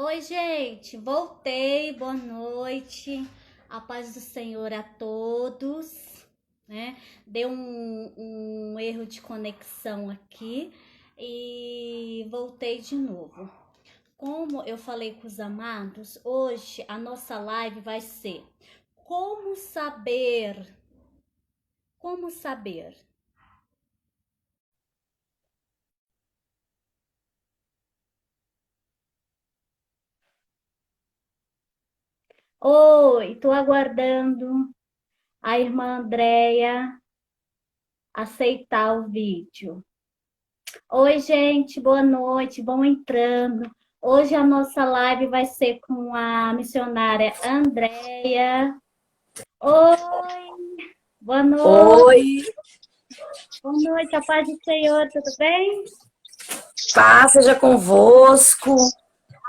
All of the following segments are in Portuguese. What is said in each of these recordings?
Oi, gente, voltei, boa noite, a paz do Senhor a todos, né? Deu um erro de conexão aqui e voltei de novo. Como eu falei com os amados, hoje a nossa live vai ser como saber, como saber. Oi, tô aguardando a irmã Andréia aceitar o vídeo. Oi, gente, boa noite, vão entrando. Hoje a nossa live vai ser com a missionária Andréia. Oi, boa noite, Oi, boa noite, a paz do Senhor, tudo bem? paz seja convosco.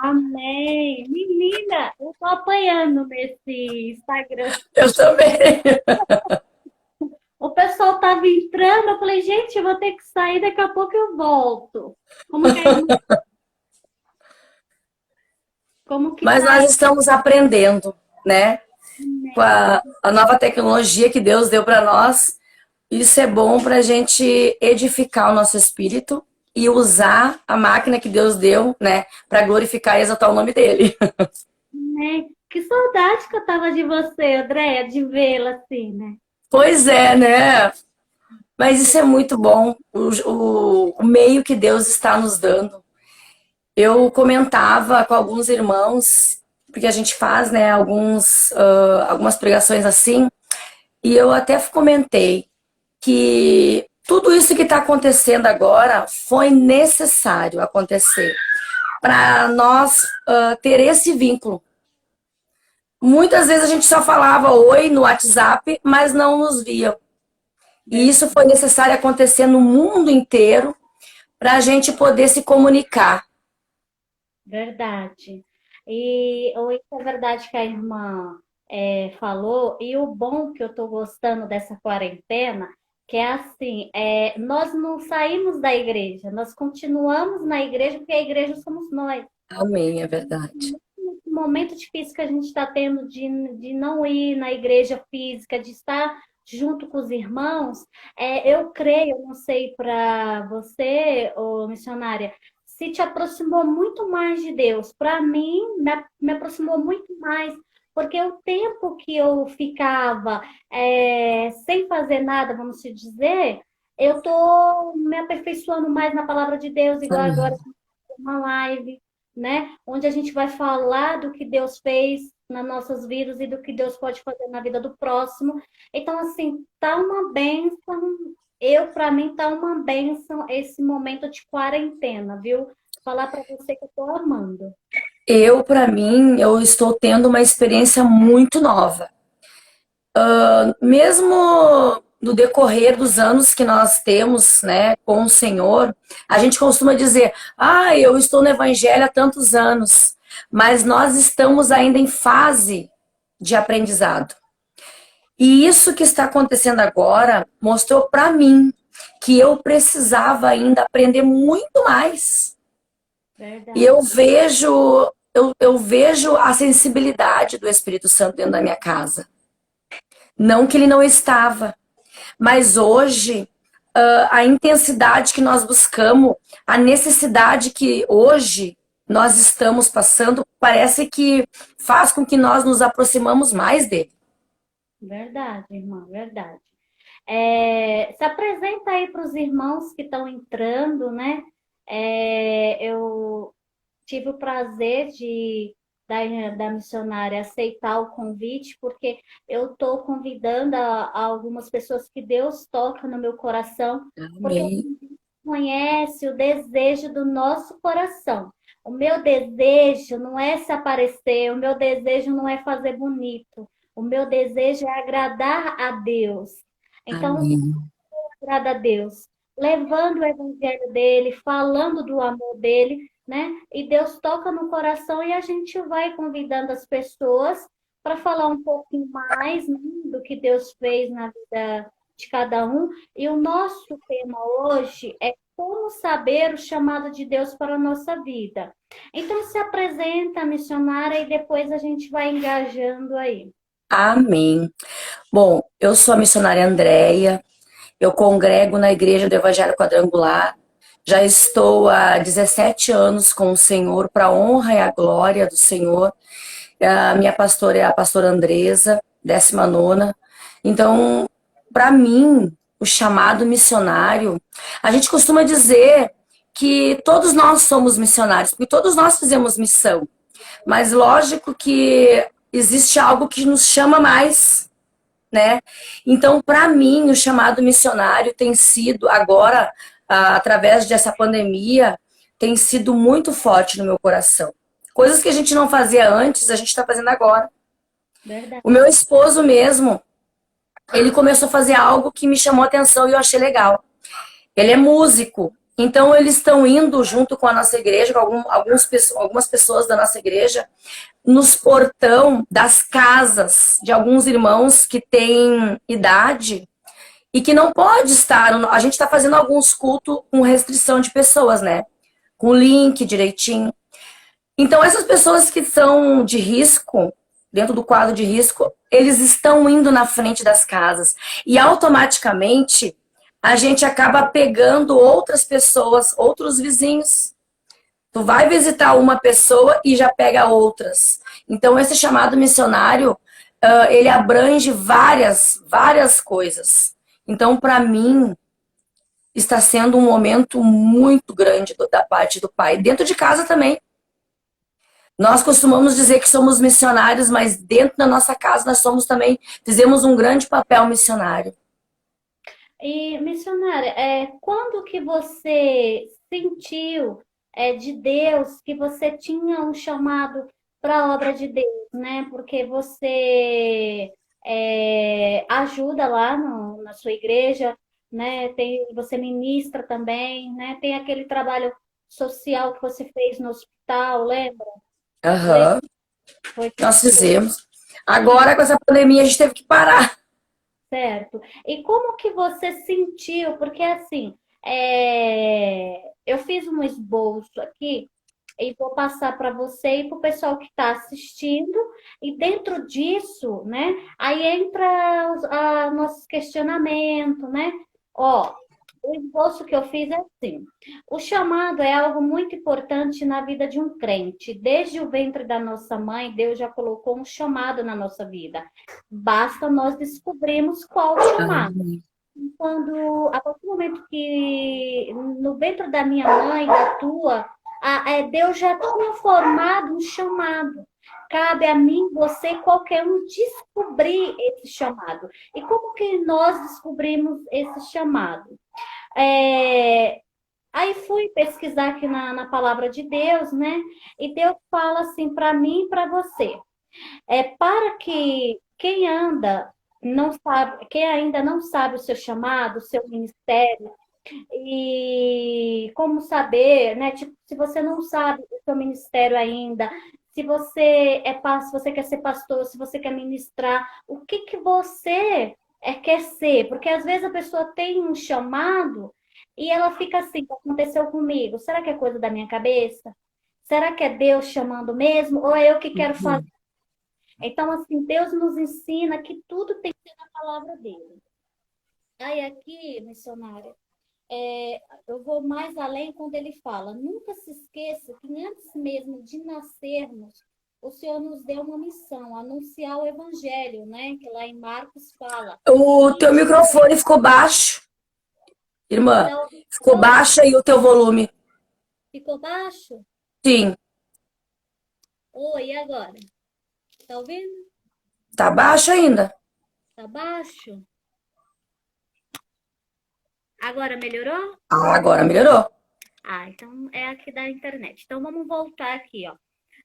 Amém. Menina, eu tô apanhando nesse Instagram. Eu também. O pessoal tava entrando, eu falei, gente, eu vou ter que sair, daqui a pouco eu volto. Como que, como que Mas tá nós aí? estamos aprendendo, né? Com a nova tecnologia que Deus deu para nós. Isso é bom para a gente edificar o nosso espírito e usar a máquina que Deus deu, né? Para glorificar e exaltar o nome dele. Né? Que saudade que eu tava de você, Andréia, de vê-la assim, né? Pois é, né? Mas isso é muito bom, o meio que Deus está nos dando. Eu comentava com alguns irmãos, porque a gente faz, né, algumas pregações assim, e eu até comentei que tudo isso que está acontecendo agora foi necessário acontecer para nós ter esse vínculo. Muitas vezes a gente só falava oi no WhatsApp, mas não nos via. E Ver- isso foi necessário acontecer no mundo inteiro para a gente poder se comunicar. Verdade. E isso é verdade que a irmã falou, e o bom que eu tô gostando dessa quarentena, que é assim, nós não saímos da igreja, nós continuamos na igreja, porque a igreja somos nós. Amém, é verdade. Esse momento difícil que a gente está tendo de não ir na igreja física, de estar junto com os irmãos, eu creio, não sei para você, ô missionária, se te aproximou muito mais de Deus. Para mim, me aproximou muito mais, porque o tempo que eu ficava sem fazer nada, vamos se dizer, eu estou me aperfeiçoando mais na palavra de Deus, igual agora Amém. uma live, né? Onde a gente vai falar do que Deus fez nas nossas vidas e do que Deus pode fazer na vida do próximo. Então, assim, tá uma bênção. Para mim, tá uma bênção esse momento de quarentena, viu? Falar para você que eu tô amando. Para mim, eu estou tendo uma experiência muito nova. Mesmo no decorrer dos anos que nós temos, né, com o Senhor, a gente costuma dizer: "Ah, eu estou no evangelho há tantos anos", mas nós estamos ainda em fase de aprendizado. E isso que está acontecendo agora mostrou para mim que eu precisava ainda aprender muito mais. E Verdade, eu vejo a sensibilidade do Espírito Santo dentro da minha casa. Não que ele não estava, mas hoje a intensidade que nós buscamos, a necessidade que hoje nós estamos passando, parece que faz com que nós nos aproximamos mais dele. verdade, irmã, verdade. Se apresenta aí para os irmãos que estão entrando, né? Eu tive o prazer da missionária aceitar o convite, porque eu estou convidando a algumas pessoas que Deus toca no meu coração, porque Amém. conhece o desejo do nosso coração. O meu desejo não é se aparecer, o meu desejo não é fazer bonito, o meu desejo é agradar a Deus. Então, Amém. agrada a Deus, levando o evangelho dele, falando do amor dele, né? E Deus toca no coração e a gente vai convidando as pessoas para falar um pouquinho mais, né, do que Deus fez na vida de cada um. E o nosso tema hoje é como saber o chamado de Deus para a nossa vida. Então, se apresenta, missionária, e depois a gente vai engajando aí. Amém. Bom, eu sou a missionária Andréia, eu congrego na Igreja do Evangelho Quadrangular. Já estou há 17 anos com o Senhor, para a honra e a glória do Senhor. A minha pastora é a pastora Andresa, 19ª. Então, para mim, o chamado missionário, a gente costuma dizer que todos nós somos missionários, porque todos nós fizemos missão. Mas lógico que existe algo que nos chama mais, né? Então, para mim, o chamado missionário tem sido agora, através dessa pandemia, tem sido muito forte no meu coração. Coisas que a gente não fazia antes, a gente está fazendo agora. Verdade. O meu esposo mesmo, ele começou a fazer algo que me chamou a atenção e eu achei legal. Ele é músico, então eles estão indo junto com a nossa igreja, com algumas pessoas da nossa igreja, nos portão das casas de alguns irmãos que têm idade e que não pode estar. A gente está fazendo alguns cultos com restrição de pessoas, né? Com link direitinho. Então, essas pessoas que são de risco, dentro do quadro de risco, eles estão indo na frente das casas. E automaticamente a gente acaba pegando outras pessoas, outros vizinhos. Tu vai visitar uma pessoa e já pega outras. Então, esse chamado missionário, ele abrange várias coisas. Então, para mim, está sendo um momento muito grande da parte do Pai. Dentro de casa também. Nós costumamos dizer que somos missionários, mas dentro da nossa casa nós somos também, fizemos um grande papel missionário. E, missionária, quando que você sentiu de Deus que você tinha um chamado para a obra de Deus, né? Porque você ajuda lá na sua igreja, né? Você ministra também, né? Tem aquele trabalho social que você fez no hospital, lembra? Aham, Foi nós fizemos. Agora, com essa pandemia, a gente teve que parar. certo. E como que você sentiu? Porque assim, eu fiz um esboço aqui e vou passar para você e para o pessoal que está assistindo. E dentro disso, né? Aí entra nossos questionamentos, né? Ó, o esboço que eu fiz é assim: o chamado é algo muito importante na vida de um crente. Desde o ventre da nossa mãe, Deus já colocou um chamado na nossa vida. Basta nós descobrirmos qual o chamado. A partir do momento que no ventre da minha mãe, da tua, Deus já tinha formado um chamado. Cabe a mim, você, qualquer um, descobrir esse chamado. E como que nós descobrimos esse chamado? Aí fui pesquisar aqui na palavra de Deus, né? E Deus fala assim para mim e para você. Para que quem anda não sabe, quem ainda não sabe o seu chamado, o seu ministério, e como saber, né? Tipo, se você não sabe o seu ministério ainda, se você se você quer ser pastor, se você quer ministrar, o que que você quer ser? Porque às vezes a pessoa tem um chamado e ela fica assim, "O que aconteceu comigo? Será que é coisa da minha cabeça? Será que é Deus chamando mesmo? Ou é eu que quero fazer?" Então, assim, Deus nos ensina que tudo tem que ser na palavra dele. Aí aqui, missionária, eu vou mais além quando ele fala: nunca se esqueça que antes mesmo de nascermos, o Senhor nos deu uma missão, anunciar o evangelho, né? Que lá em Marcos fala. O teu microfone ficou baixo, irmã. Então, Ficou baixo aí o teu volume. ficou baixo? Sim, Oi, e agora? Tá ouvindo? tá baixo ainda. Tá baixo? Agora melhorou? Agora melhorou. Então é aqui da internet. Então vamos voltar aqui, ó.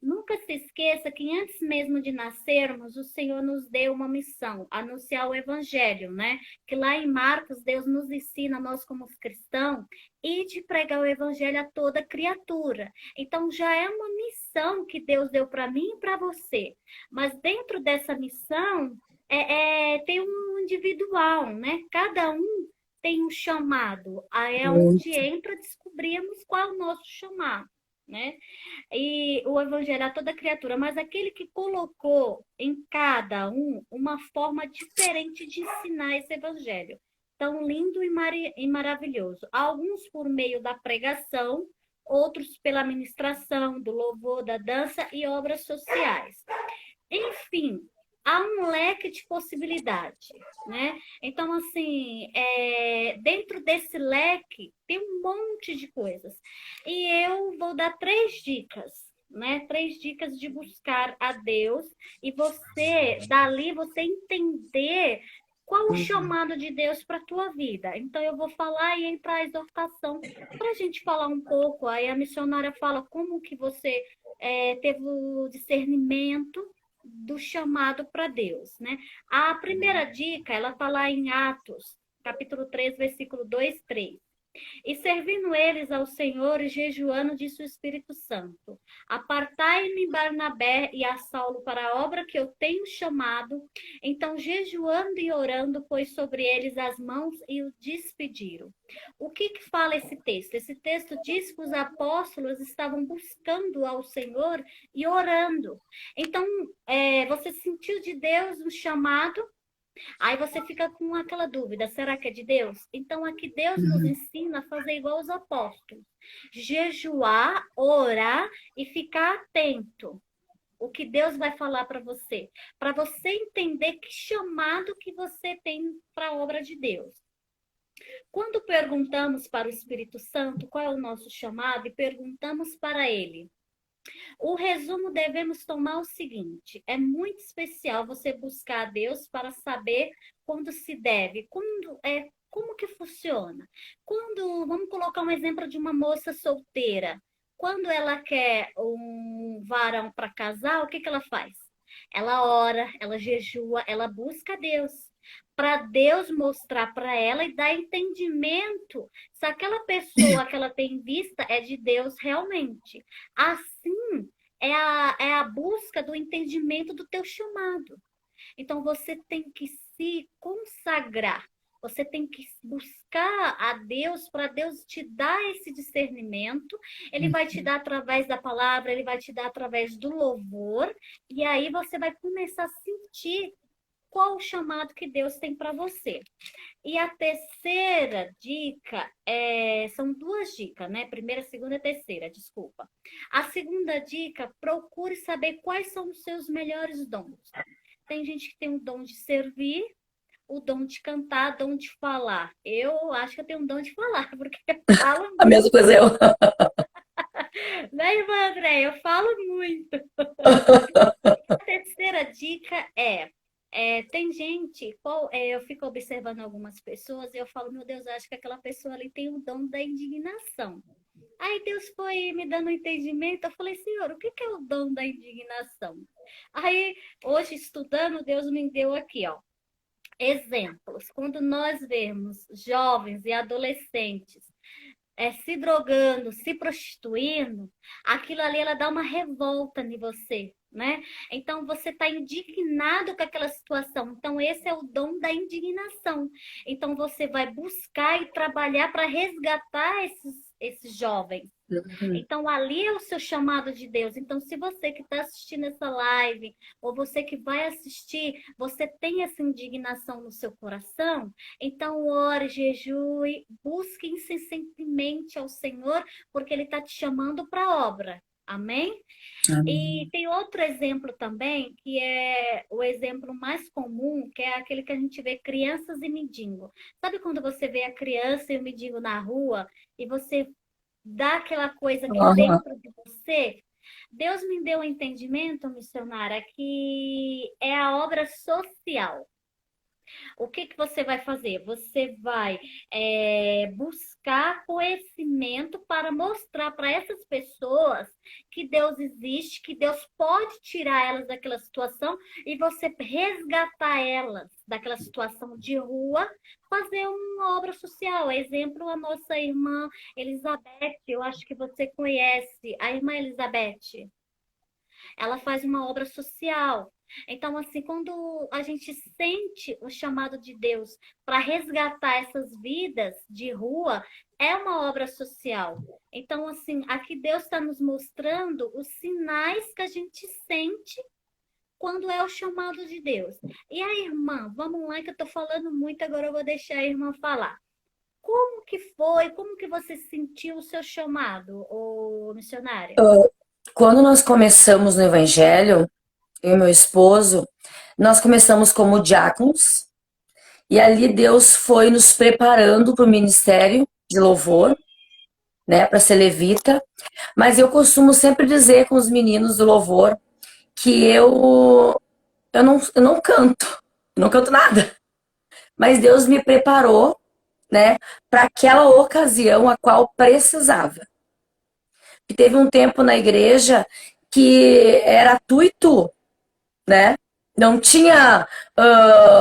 Nunca se esqueça que antes mesmo de nascermos, o Senhor nos deu uma missão, anunciar o evangelho, né? Que lá em Marcos, Deus nos ensina, nós como cristãos, e de pregar o evangelho a toda criatura. Então já é uma missão que Deus deu para mim e para você. Mas dentro dessa missão tem um individual, né? Cada um tem um chamado. Aí é onde Muito. entra descobrirmos qual é o nosso chamado, né? E o evangelho a toda criatura, mas aquele que colocou em cada um uma forma diferente de ensinar esse evangelho. Tão lindo e maravilhoso. Alguns por meio da pregação, outros pela ministração, do louvor, da dança e obras sociais. Enfim, há um leque de possibilidade, né? Então, assim, dentro desse leque tem um monte de coisas. E eu vou dar 3 dicas, né? 3 dicas de buscar a Deus e dali, você entender qual o Uhum. chamado de Deus para a tua vida. Então, eu vou falar e entrar a exortação para a gente falar um pouco. Aí a missionária fala como que você teve o discernimento do chamado para Deus, né? A primeira dica, ela está lá em Atos, capítulo 3, versículo 2, 3. E servindo eles ao Senhor e jejuando, disse o Espírito Santo: Apartai-me Barnabé e a Saulo para a obra que eu tenho chamado. Então, jejuando e orando, pôs sobre eles as mãos e o despediram. O que fala esse texto? Esse texto diz que os apóstolos estavam buscando ao Senhor e orando. Então, você sentiu de Deus um chamado. Aí você fica com aquela dúvida: será que é de Deus? Então aqui Deus nos Uhum. ensina a fazer igual os apóstolos: jejuar, orar e ficar atento. O que Deus vai falar para você entender que chamado que você tem para a obra de Deus. Quando perguntamos para o Espírito Santo qual é o nosso chamado e perguntamos para ele, o resumo devemos tomar o seguinte: é muito especial você buscar a Deus para saber quando se deve, como que funciona. Vamos colocar um exemplo de uma moça solteira. Quando ela quer um varão para casar, o que ela faz? Ela ora, ela jejua, ela busca a Deus, para Deus mostrar para ela e dar entendimento se aquela pessoa que ela tem em vista é de Deus realmente. Assim, é a busca do entendimento do teu chamado. Então, você tem que se consagrar. Você tem que buscar a Deus para Deus te dar esse discernimento. Ele vai te dar através da palavra, ele vai te dar através do louvor. E aí você vai começar a sentir qual o chamado que Deus tem para você. E a terceira dica são 2 dicas, né? Primeira, segunda e terceira, desculpa. A segunda dica: procure saber quais são os seus melhores dons. Tem gente que tem o dom de servir, o dom de cantar, o dom de falar. Eu acho que eu tenho um dom de falar, porque eu falo A mesma muito. coisa eu. Né, irmã André? Eu falo muito. A terceira dica tem gente, eu fico observando algumas pessoas e eu falo: meu Deus, acho que aquela pessoa ali tem o dom da indignação. Aí Deus foi me dando um entendimento, eu falei: Senhor, o que é o dom da indignação? Aí, hoje, estudando, Deus me deu aqui, ó, exemplos. Quando nós vemos jovens e adolescentes se drogando, se prostituindo, aquilo ali ela dá uma revolta em você, né? Então você está indignado com aquela situação. Então esse é o dom da indignação. Então você vai buscar e trabalhar para resgatar esses jovens. Uhum. Então, ali é o seu chamado de Deus. Então, se você que está assistindo essa live, ou você que vai assistir, você tem essa indignação no seu coração, então ore, jejue, busque incessantemente ao Senhor, porque Ele está te chamando para a obra. Amém? E Amém. tem outro exemplo também, que é o exemplo mais comum, que é aquele que a gente vê crianças e mendigo. Sabe quando você vê a criança e o mendigo na rua e você dá aquela coisa aqui Aham. dentro de você? Deus me deu um entendimento, missionária, que é a obra social. O que você vai fazer? Você vai buscar conhecimento para mostrar para essas pessoas que Deus existe, que Deus pode tirar elas daquela situação e você resgatar elas daquela situação de rua, fazer uma obra social. Exemplo, a nossa irmã Elizabeth, eu acho que você conhece a irmã Elizabeth. ela faz uma obra social. Então, assim, quando a gente sente o chamado de Deus para resgatar essas vidas de rua, é uma obra social. Então, assim, aqui Deus está nos mostrando os sinais que a gente sente quando é o chamado de Deus. E a irmã, vamos lá que eu estou falando muito, agora eu vou deixar a irmã falar. Como que foi? Como que você sentiu o seu chamado, ô missionária? Quando nós começamos no Evangelho, eu e meu esposo, nós começamos como diáconos, e ali Deus foi nos preparando para o ministério de louvor, né, para ser levita. Mas eu costumo sempre dizer com os meninos do louvor que eu não canto nada. Mas Deus me preparou, né, para aquela ocasião a qual precisava. E teve um tempo na igreja que era tu e tu, né? Não tinha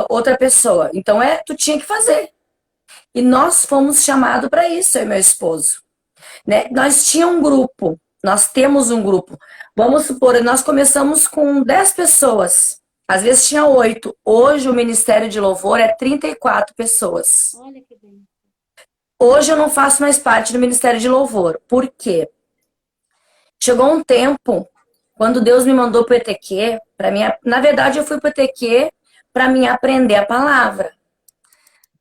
outra pessoa. Então tu tinha que fazer. E nós fomos chamados para isso, eu e meu esposo. Né? Nós tínhamos um grupo, nós temos um grupo. Vamos supor, nós começamos com 10 pessoas. Às vezes tinha 8. Hoje o Ministério de Louvor é 34 pessoas. Olha que bem. Hoje eu não faço mais parte do Ministério de Louvor. Por quê? Chegou um tempo, quando Deus me mandou para o ETQ, na verdade eu fui para o ETQ para mim aprender a palavra.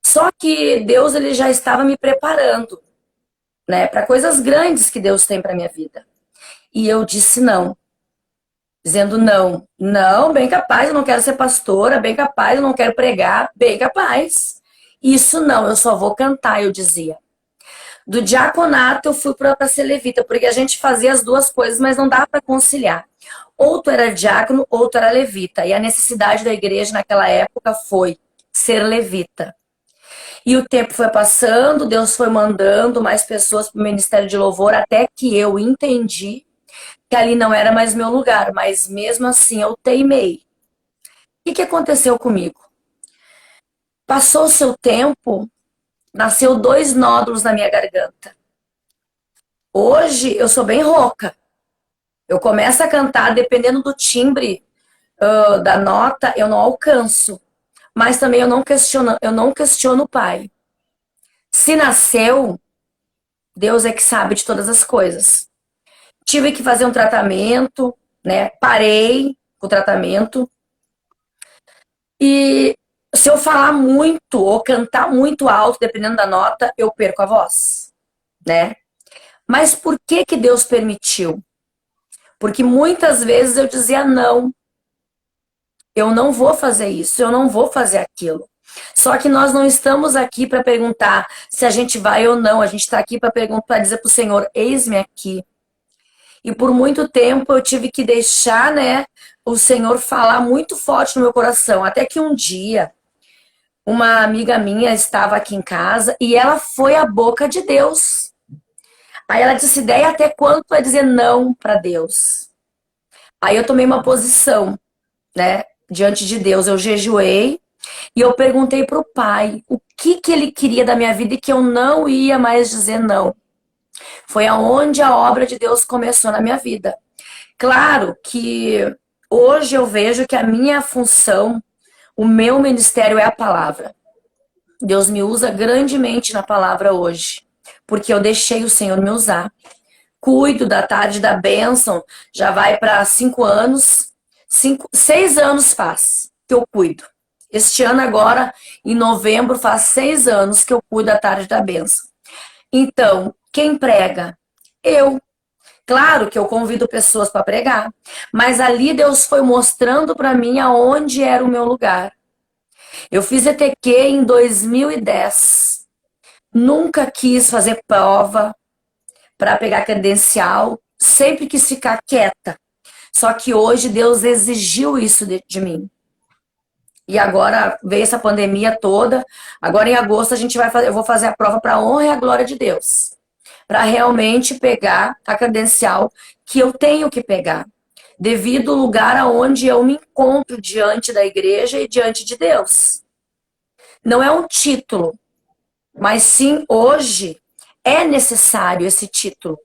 Só que Deus ele já estava me preparando, né, para coisas grandes que Deus tem para minha vida. E eu disse não. Dizendo não. Não, bem capaz, eu não quero ser pastora, bem capaz, eu não quero pregar, bem capaz. Isso não, eu só vou cantar, eu dizia. Do diaconato eu fui para ser levita, porque a gente fazia as duas coisas, mas não dava para conciliar. Ou tu era diácono, ou tu era levita. E a necessidade da igreja naquela época foi ser levita. E o tempo foi passando, Deus foi mandando mais pessoas para o Ministério de Louvor, até que eu entendi que ali não era mais meu lugar, mas mesmo assim eu teimei. O que aconteceu comigo? Passou o seu tempo, nasceu 2 nódulos na minha garganta. Hoje eu sou bem rouca. Eu começo a cantar, dependendo do timbre da nota, eu não alcanço. Mas também eu não questiono o Pai. Se nasceu, Deus é que sabe de todas as coisas. Tive que fazer um tratamento, né? Parei o tratamento. E se eu falar muito ou cantar muito alto, dependendo da nota, eu perco a voz, né? Mas por que que Deus permitiu? Porque muitas vezes eu dizia não. Eu não vou fazer isso, eu não vou fazer aquilo. Só que nós não estamos aqui para perguntar se a gente vai ou não. A gente está aqui para perguntar, dizer para o Senhor, eis-me aqui. E por muito tempo eu tive que deixar, né, o Senhor falar muito forte no meu coração. Até que um dia, uma amiga minha estava aqui em casa e ela foi a boca de Deus. Aí ela disse, ideia até quando tu vai dizer não para Deus? Aí eu tomei uma posição, né, diante de Deus. Eu jejuei e eu perguntei para o Pai o que que ele queria da minha vida e que eu não ia mais dizer não. Foi aonde a obra de Deus começou na minha vida. Claro que hoje eu vejo que a minha função, o meu ministério é a palavra. Deus me usa grandemente na palavra hoje, porque eu deixei o Senhor me usar. Cuido da tarde da bênção, já vai para 5 anos, 6 anos faz que eu cuido. Este ano agora, em novembro, faz 6 anos que eu cuido da tarde da bênção. Então, quem prega? Eu. Claro que eu convido pessoas para pregar, mas ali Deus foi mostrando para mim aonde era o meu lugar. Eu fiz ETQ em 2010. Nunca quis fazer prova para pegar credencial, sempre quis ficar quieta. Só que hoje Deus exigiu isso de mim. E agora veio essa pandemia toda. Agora em agosto eu vou fazer a prova para a honra e a glória de Deus, para realmente pegar a credencial que eu tenho que pegar, devido ao lugar aonde eu me encontro diante da igreja e diante de Deus. Não é um título, mas sim hoje é necessário esse título.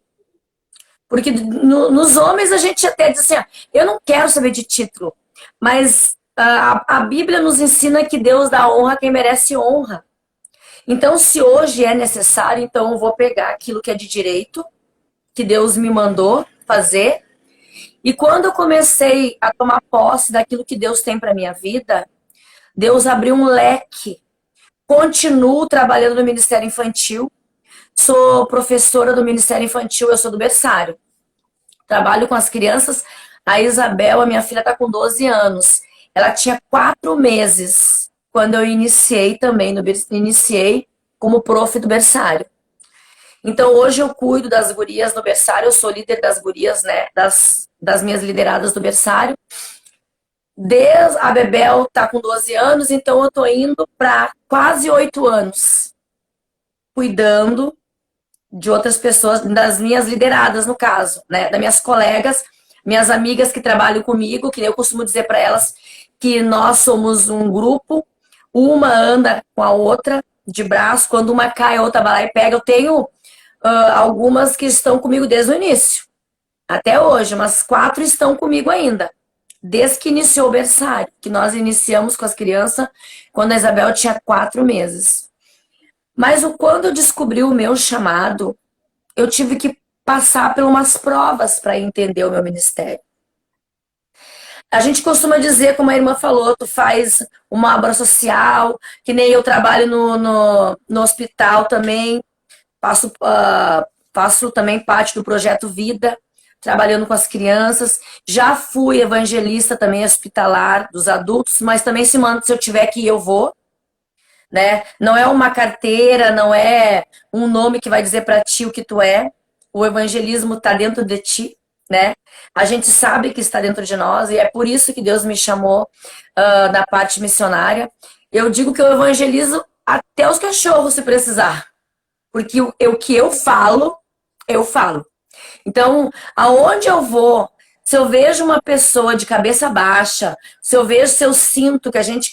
Porque nos homens a gente até diz assim, eu não quero saber de título, mas a Bíblia nos ensina que Deus dá honra a quem merece honra. Então, se hoje é necessário, então eu vou pegar aquilo que é de direito, que Deus me mandou fazer. E quando eu comecei a tomar posse daquilo que Deus tem para minha vida, Deus abriu um leque. Continuo trabalhando no Ministério Infantil. Sou professora do Ministério Infantil, eu sou do berçário. Trabalho com as crianças. A Isabel, a minha filha, está com 12 anos. Ela tinha 4 meses quando eu iniciei também, iniciei como prof do berçário. Então, hoje eu cuido das gurias no berçário, eu sou líder das gurias, né, das minhas lideradas do berçário. A Bebel tá com 12 anos, então eu tô indo para quase 8 anos, cuidando de outras pessoas, das minhas lideradas, no caso, né, das minhas colegas, minhas amigas que trabalham comigo, que eu costumo dizer para elas que nós somos um grupo, uma anda com a outra de braço, quando uma cai, a outra vai lá e pega. Eu tenho algumas que estão comigo desde o início, até hoje, mas 4 estão comigo ainda, desde que iniciou o berçário, que nós iniciamos com as crianças quando a Isabel tinha 4 meses. Mas quando eu descobri o meu chamado, eu tive que passar por umas provas para entender o meu ministério. A gente costuma dizer, como a irmã falou, tu faz uma obra social, que nem eu trabalho no hospital também, faço também parte do projeto Vida, trabalhando com as crianças. Já fui evangelista também hospitalar dos adultos, mas também se eu tiver que ir, eu vou. Né? Não é uma carteira, não é um nome que vai dizer para ti o que tu é. O evangelismo está dentro de ti, né? A gente sabe que está dentro de nós e é por isso que Deus me chamou da parte missionária. Eu digo que eu evangelizo até os cachorros, se precisar. Porque o que eu falo, eu falo. Então, aonde eu vou, se eu vejo uma pessoa de cabeça baixa, se eu sinto que a gente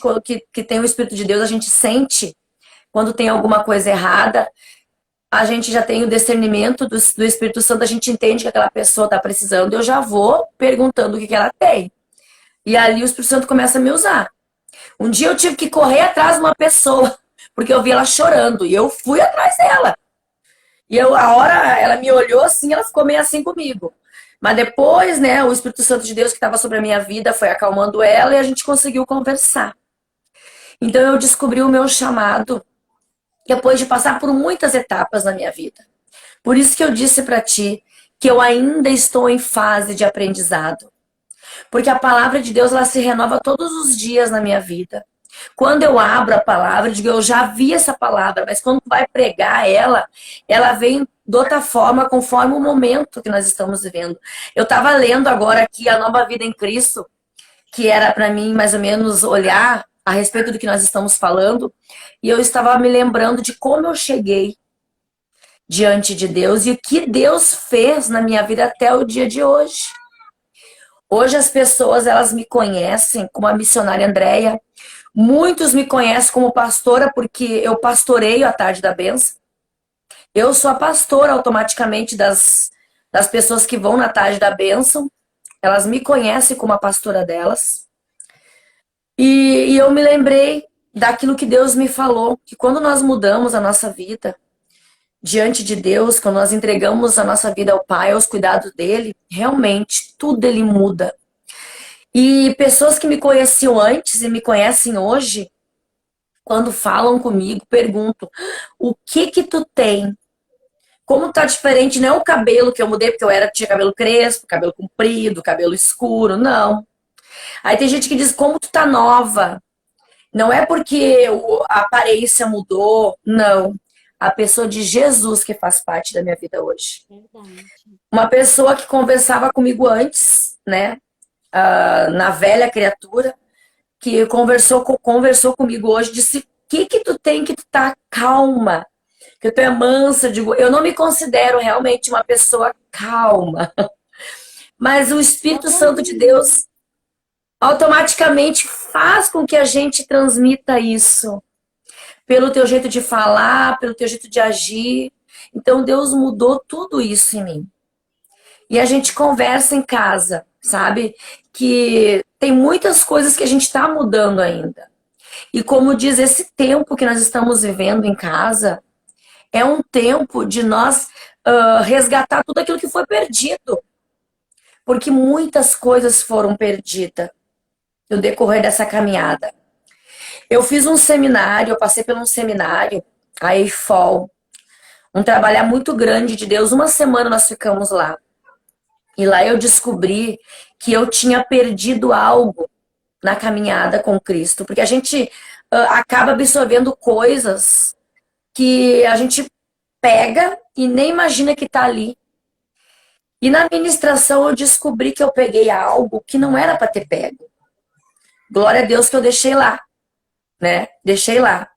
que tem o Espírito de Deus, a gente sente quando tem alguma coisa errada, a gente já tem o discernimento do Espírito Santo, a gente entende que aquela pessoa está precisando, eu já vou perguntando o que ela tem. E ali o Espírito Santo começa a me usar. Um dia eu tive que correr atrás de uma pessoa, porque eu vi ela chorando, e eu fui atrás dela. E a hora ela me olhou assim, ela ficou meio assim comigo. Mas depois, né, o Espírito Santo de Deus que estava sobre a minha vida foi acalmando ela e a gente conseguiu conversar. Então eu descobri o meu chamado depois de passar por muitas etapas na minha vida. Por isso que eu disse para ti que eu ainda estou em fase de aprendizado. Porque a palavra de Deus ela se renova todos os dias na minha vida. Quando eu abro a palavra, eu digo, eu já vi essa palavra, mas quando vai pregar ela vem de outra forma, conforme o momento que nós estamos vivendo. Eu estava lendo agora aqui a Nova Vida em Cristo, que era para mim mais ou menos olhar a respeito do que nós estamos falando, e eu estava me lembrando de como eu cheguei diante de Deus e o que Deus fez na minha vida até o dia de hoje. Hoje as pessoas, elas me conhecem como a missionária Andréia. Muitos me conhecem como pastora porque eu pastoreio a Tarde da Bênção. Eu sou a pastora automaticamente das pessoas que vão na Tarde da Bênção. Elas me conhecem como a pastora delas. E eu me lembrei daquilo que Deus me falou, que quando nós mudamos a nossa vida diante de Deus, quando nós entregamos a nossa vida ao Pai, aos cuidados dele, realmente tudo ele muda. E pessoas que me conheciam antes e me conhecem hoje, quando falam comigo, perguntam: o que que tu tem? Como tá diferente? Não é o cabelo que eu mudei, porque tinha cabelo crespo, cabelo comprido, cabelo escuro, não. Aí tem gente que diz: como tu tá nova? Não é porque a aparência mudou, não. A pessoa de Jesus que faz parte da minha vida hoje. Verdade. Uma pessoa que conversava comigo antes, né? Na velha criatura, que conversou comigo hoje, disse: o que tu tem que tu tá calma? Que tu é mansa. Digo, eu não me considero realmente uma pessoa calma. Mas o Espírito Santo de Deus automaticamente faz com que a gente transmita isso. Pelo teu jeito de falar, pelo teu jeito de agir. Então Deus mudou tudo isso em mim. e a gente conversa em casa, sabe? Que tem muitas coisas que a gente está mudando ainda. E como diz, esse tempo que nós estamos vivendo em casa é um tempo de nós resgatar tudo aquilo que foi perdido. Porque muitas coisas foram perdidas no decorrer dessa caminhada. Eu fiz um seminário, eu passei por um seminário, a EIFOL, um trabalhar muito grande de Deus. Uma semana nós ficamos lá. E lá eu descobri que eu tinha perdido algo na caminhada com Cristo. Porque a gente acaba absorvendo coisas que a gente pega e nem imagina que está ali. E na ministração eu descobri que eu peguei algo que não era para ter pego. Glória a Deus que eu deixei lá, né? Deixei lá.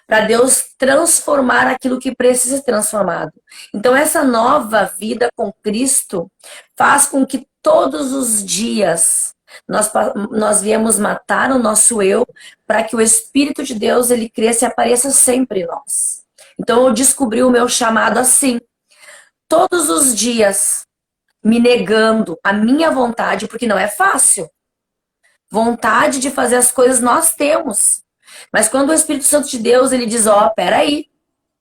Para Deus transformar aquilo que precisa ser transformado. Então, essa nova vida com Cristo faz com que todos os dias nós viemos matar o nosso eu para que o Espírito de Deus ele cresça e apareça sempre em nós. Então, eu descobri o meu chamado assim. Todos os dias me negando a minha vontade, porque não é fácil. Vontade de fazer as coisas nós temos. Mas quando o Espírito Santo de Deus, ele diz, ó, peraí,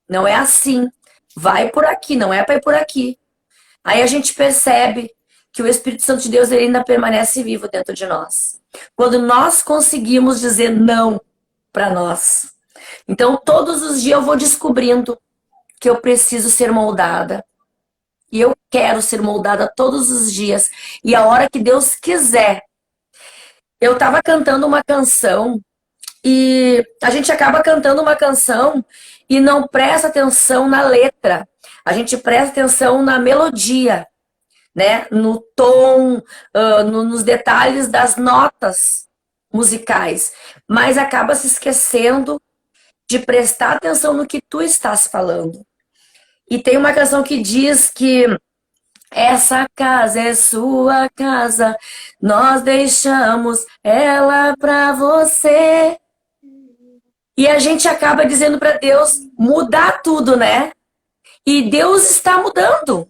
não é assim. Vai por aqui, não é para ir por aqui. Aí a gente percebe que o Espírito Santo de Deus, ele ainda permanece vivo dentro de nós. Quando nós conseguimos dizer não para nós. Então, todos os dias eu vou descobrindo que eu preciso ser moldada. E eu quero ser moldada todos os dias. E a hora que Deus quiser. Eu estava cantando uma canção e a gente acaba cantando uma canção e não presta atenção na letra. A gente presta atenção na melodia, né? No tom, nos detalhes das notas musicais. Mas acaba se esquecendo de prestar atenção no que tu estás falando. E tem uma canção que diz que essa casa é sua casa, nós deixamos ela pra você. E a gente acaba dizendo para Deus mudar tudo, né? E Deus está mudando.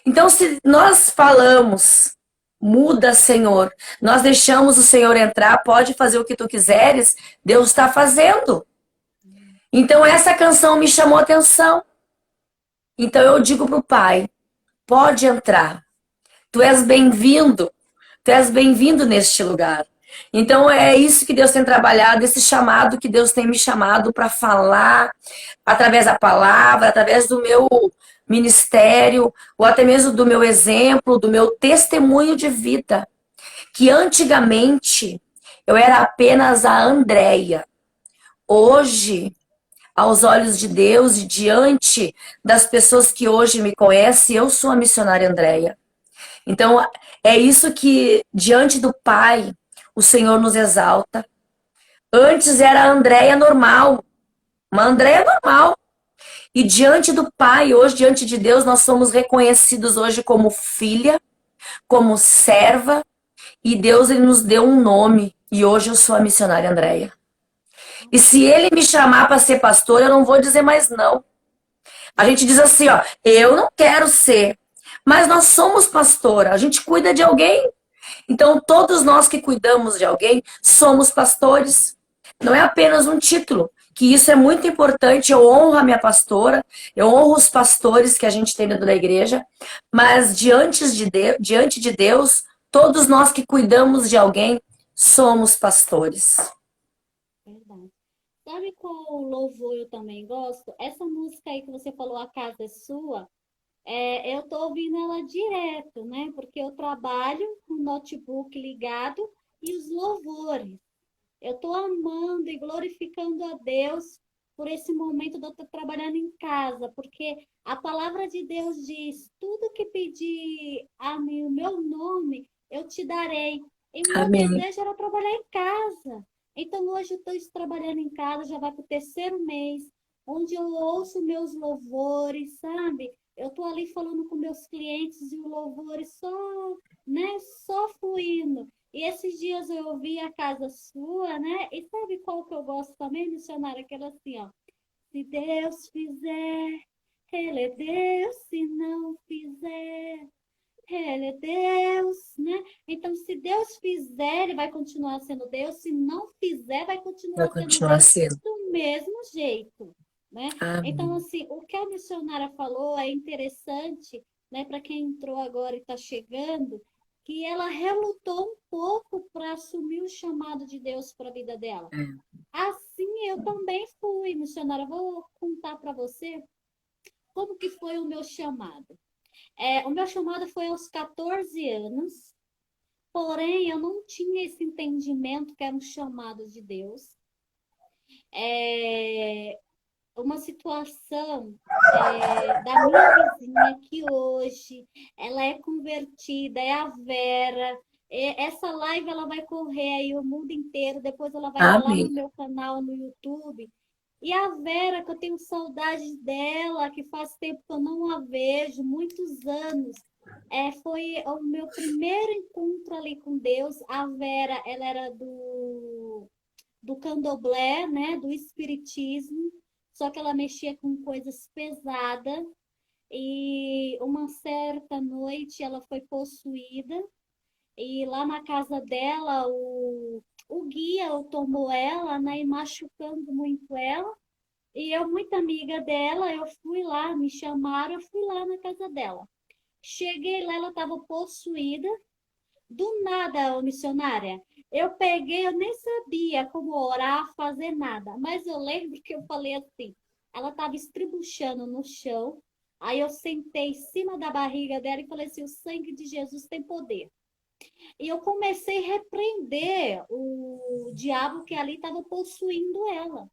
Então, se nós falamos, muda, Senhor, nós deixamos o Senhor entrar, pode fazer o que tu quiseres, Deus está fazendo. Então, essa canção me chamou a atenção. Então, eu digo pro Pai, pode entrar. Tu és bem-vindo. Tu és bem-vindo neste lugar. Então é isso que Deus tem trabalhado, esse chamado que Deus tem me chamado para falar através da palavra, através do meu ministério, ou até mesmo do meu exemplo, do meu testemunho de vida. Que antigamente eu era apenas a Andréia. Hoje, aos olhos de Deus e diante das pessoas que hoje me conhecem, eu sou a missionária Andréia. Então, é isso que, diante do Pai, o Senhor nos exalta. Antes era a Andréia normal, uma Andréia normal. E diante do Pai, hoje, diante de Deus, nós somos reconhecidos hoje como filha, como serva. E Deus ele nos deu um nome. E hoje eu sou a missionária Andréia. E se Ele me chamar para ser pastor, eu não vou dizer mais não. A gente diz assim, ó, eu não quero ser. Mas nós somos pastora, a gente cuida de alguém. Então, todos nós que cuidamos de alguém somos pastores. Não é apenas um título, que isso é muito importante. Eu honro a minha pastora, eu honro os pastores que a gente tem dentro da igreja, mas diante de Deus, todos nós que cuidamos de alguém somos pastores. Verdade. Sabe qual louvor eu também gosto? Essa música aí que você falou, A Casa é Sua, eu tô ouvindo ela direto, né? Porque eu trabalho com o notebook ligado e os louvores. Eu tô amando e glorificando a Deus por esse momento de eu estar trabalhando em casa, porque a palavra de Deus diz: tudo que pedir a mim, o meu nome, eu te darei. E o meu Amém. desejo era trabalhar em casa. Então hoje eu estou trabalhando em casa, já vai para o terceiro mês, onde eu ouço meus louvores, sabe? Eu estou ali falando com meus clientes e o louvor só, né, só fluindo. E esses dias eu ouvi a casa sua, né? E sabe qual que eu gosto também, missionária? Aquela assim, ó. Se Deus fizer, Ele é Deus. Se não fizer, Ele é Deus, né? Então, se Deus fizer, ele vai continuar sendo Deus. Se não fizer, vai Vai continuar sendo continuar Deus sendo. do mesmo jeito, né? Então, Amém. assim, o que a missionária falou é interessante, né? Para quem entrou agora e está chegando, que ela relutou um pouco para assumir o chamado de Deus para a vida dela. É. Assim, eu também fui missionária. Vou contar para você como que foi o meu chamado. O meu chamado foi aos 14 anos, porém eu não tinha esse entendimento que era um chamado de Deus. É, uma situação da minha vizinha que hoje ela é convertida, é a Vera. Essa live ela vai correr aí o mundo inteiro, depois ela vai estar lá no Amém. meu canal no YouTube. E a Vera, que eu tenho saudade dela, que faz tempo que eu não a vejo, muitos anos. Foi o meu primeiro encontro ali com Deus. A Vera, ela era do candomblé, né, do espiritismo, só que ela mexia com coisas pesadas. E uma certa noite ela foi possuída e lá na casa dela o guia tomou ela, né, e machucando muito ela. E eu, muito amiga dela, eu fui lá, me chamaram, eu fui lá na casa dela. Cheguei lá, ela estava possuída. Do nada, ô missionária, eu peguei, eu nem sabia como orar, fazer nada. Mas eu lembro que eu falei assim, ela estava estribuchando no chão. Aí eu sentei em cima da barriga dela e falei assim, o sangue de Jesus tem poder. E eu comecei a repreender o diabo que ali estava possuindo ela.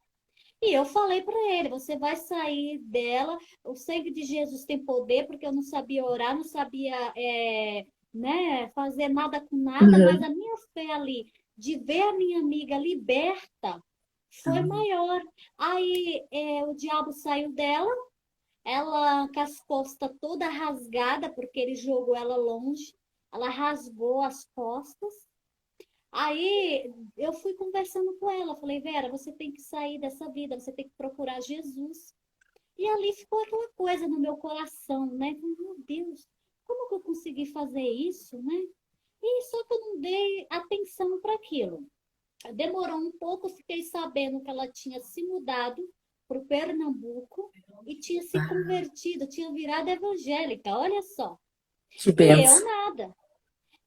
E eu falei para ele: você vai sair dela, o sangue de Jesus tem poder, porque eu não sabia orar, não sabia né, fazer nada com nada, mas Uhum. a minha fé ali, de ver a minha amiga liberta, foi Amém. maior. Aí o diabo saiu dela, ela com as costas toda rasgada, porque ele jogou ela longe, ela rasgou as costas. Aí eu fui conversando com ela, falei, Vera, você tem que sair dessa vida, você tem que procurar Jesus. E ali ficou aquela coisa no meu coração, né? Meu Deus, como que eu consegui fazer isso, né? E só que eu não dei atenção para aquilo. Demorou um pouco, eu fiquei sabendo que ela tinha se mudado para o Pernambuco e tinha se Ah, convertido, tinha virado evangélica, olha só. que E eu benção. nada.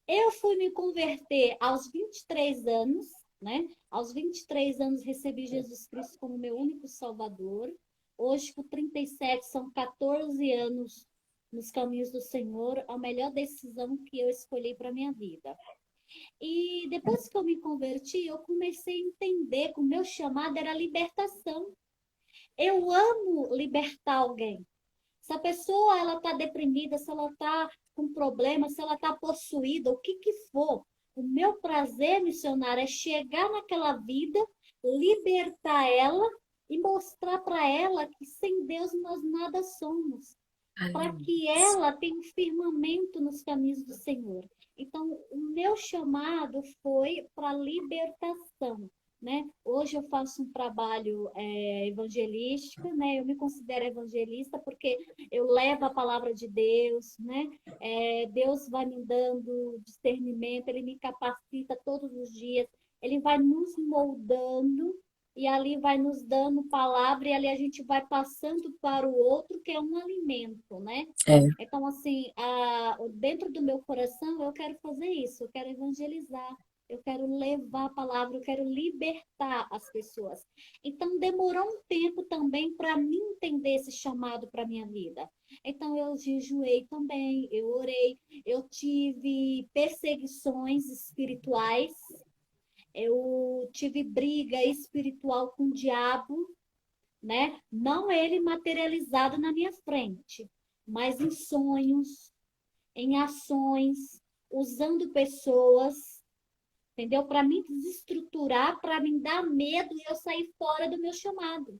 Eu fui me converter aos 23 anos, né? Aos 23 anos recebi Jesus Cristo como meu único Salvador. Hoje, com 37, são 14 anos nos caminhos do Senhor, a melhor decisão que eu escolhi para minha vida. E depois que eu me converti, eu comecei a entender que o meu chamado era libertação. Eu amo libertar alguém. Se a pessoa ela está deprimida, se ela está com problema, se ela está possuída, o que que for, o meu prazer missionário é chegar naquela vida, libertar ela e mostrar para ela que sem Deus nós nada somos, para Aleluia. que ela tenha um firmamento nos caminhos do Senhor. Então, o meu chamado foi para libertação. Né? Hoje eu faço um trabalho evangelístico, né? Eu me considero evangelista porque eu levo a palavra de Deus, né? Deus vai me dando discernimento, Ele me capacita todos os dias, Ele vai nos moldando e ali vai nos dando palavra e ali a gente vai passando para o outro que é um alimento, né? É. Então, assim, dentro do meu coração eu quero fazer isso, eu quero evangelizar, eu quero levar a palavra, eu quero libertar as pessoas. Então, demorou um tempo também para mim entender esse chamado para minha vida. Então, eu jejuei também, eu orei, eu tive perseguições espirituais, eu tive briga espiritual com o diabo, né? Não ele materializado na minha frente, mas em sonhos, em ações, usando pessoas, entendeu? Para me desestruturar, para me dar medo e eu sair fora do meu chamado.